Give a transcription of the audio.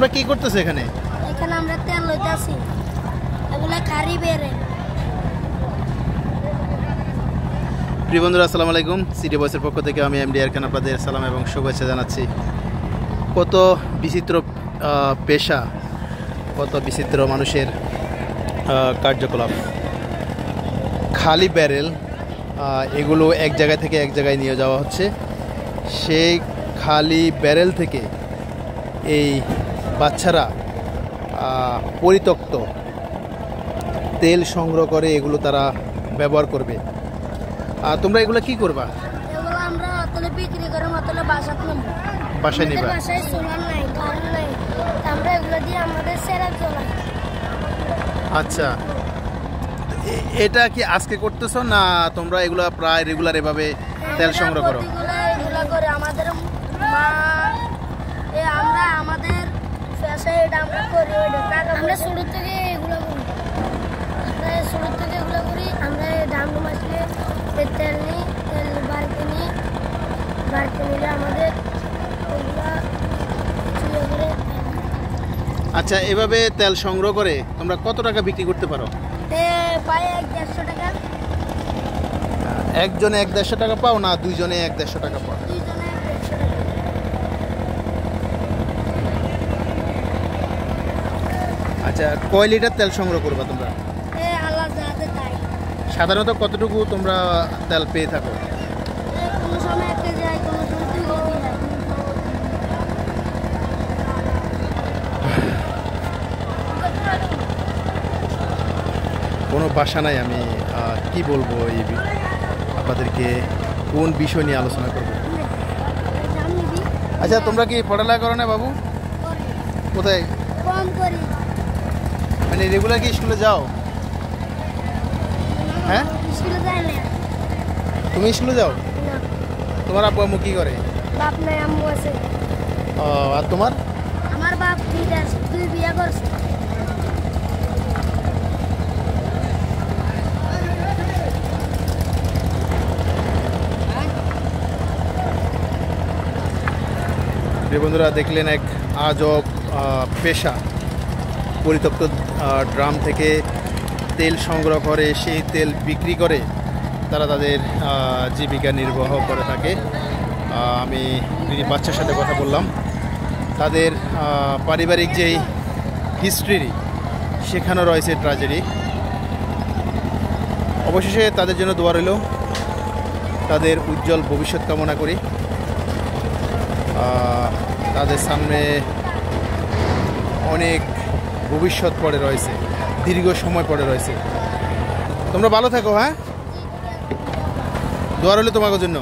তোমরা কি করতেছো এখানে? এখানে আমরা তেল লইতাছি, এগুলা খারি বেরে। প্রিয় বন্ধুরা, আসসালামু আলাইকুম। সিটি ভয়েসের পক্ষ থেকে আমি এমডি আরকান আপনাদের সালাম এবং শুভেচ্ছা জানাচ্ছি। কত বিচিত্র পেশা, কত বিচিত্র মানুষের কার্যকলাপ। খালি ব্যারেল, এগুলো এক জায়গা থেকে এক জায়গায় নিয়ে যাওয়া হচ্ছে। সেই খালি ব্যারেল থেকে এই বাচ্চারা পরিত্যক্ত তেল সংগ্রহ করে এগুলো তারা ব্যবহার করবে। তোমরা এগুলো কি করবা? এগুলো আমরা অতলে বিক্রি করে অতলে বাসায় নিবা। বাসায় সোলার নাই, কারেন্ট নাই, আমরা এগুলো দিয়ে আমাদের সেরা চলাই। আচ্ছা, এটা কি আজকে করতেছো না তোমরা এগুলো প্রায় রেগুলার এভাবে তেল সংগ্রহ করো? এগুলো করে আমাদের মা, আমরা আমাদের পেশায় এটা আমরা করি। আমরা শুরু থেকে এগুলো করি, আমরা দাম মাসলে তেল নিই, তেল বাড়িতে নিলে আমাদের আচ্ছা, এভাবে তেল সংগ্রহ করে তোমরা কত টাকা বিক্রি করতে পারো? পাই 1-150 টাকা। একজনে 1-150 টাকা পাও না দুইজনে 1-150 টাকা পাও? দুইজনে 150 টাকা। আচ্ছা, কয় লিটার তেল সংগ্রহ করবা তোমরা? আল্লাহ যাতে তাই। সাধারণত কতটুকু তোমরা তেল পেয়ে থাকো? কোনো সময় 1 কেজি হয়, কোনো সময় 2 কেজি হয়। কোনো বাসা নাই। আমি কি বলবো আপনাদেরকে, কোন বিষয় নিয়ে আলোচনা করব? আচ্ছা, তোমরা কি পড়ালেখা করো না বাবু? কোথায়? কম করি। মানে রেগুলার কি স্কুলে যাও? হ্যাঁ, স্কুলে যাই না। তুমি স্কুলে যাও? না। তোমার আব্বু আম্মু কি করে? বাপ নাই, আম্মু আছে। আর তোমার? আমার বাপ দুই বিয়ে করছে। বন্ধুরা, দেখলেন এক আজব পেশা। পরিত্যক্ত ড্রাম থেকে তেল সংগ্রহ করে সেই তেল বিক্রি করে তারা তাদের জীবিকা নির্বাহ করে থাকে। আমি বাচ্চার সাথে কথা বললাম, তাদের পারিবারিক যেই হিস্ট্রি সেখানেও রয়েছে ট্র্যাজেডি। অবশেষে তাদের জন্য দোয়া রইল, তাদের উজ্জ্বল ভবিষ্যৎ কামনা করি। তাদের সামনে অনেক ভবিষ্যৎ পড়ে রয়েছে, দীর্ঘ সময় পড়ে রয়েছে। তোমরা ভালো থাকো। হ্যাঁ, দোয়া রইল তোমাদের জন্য।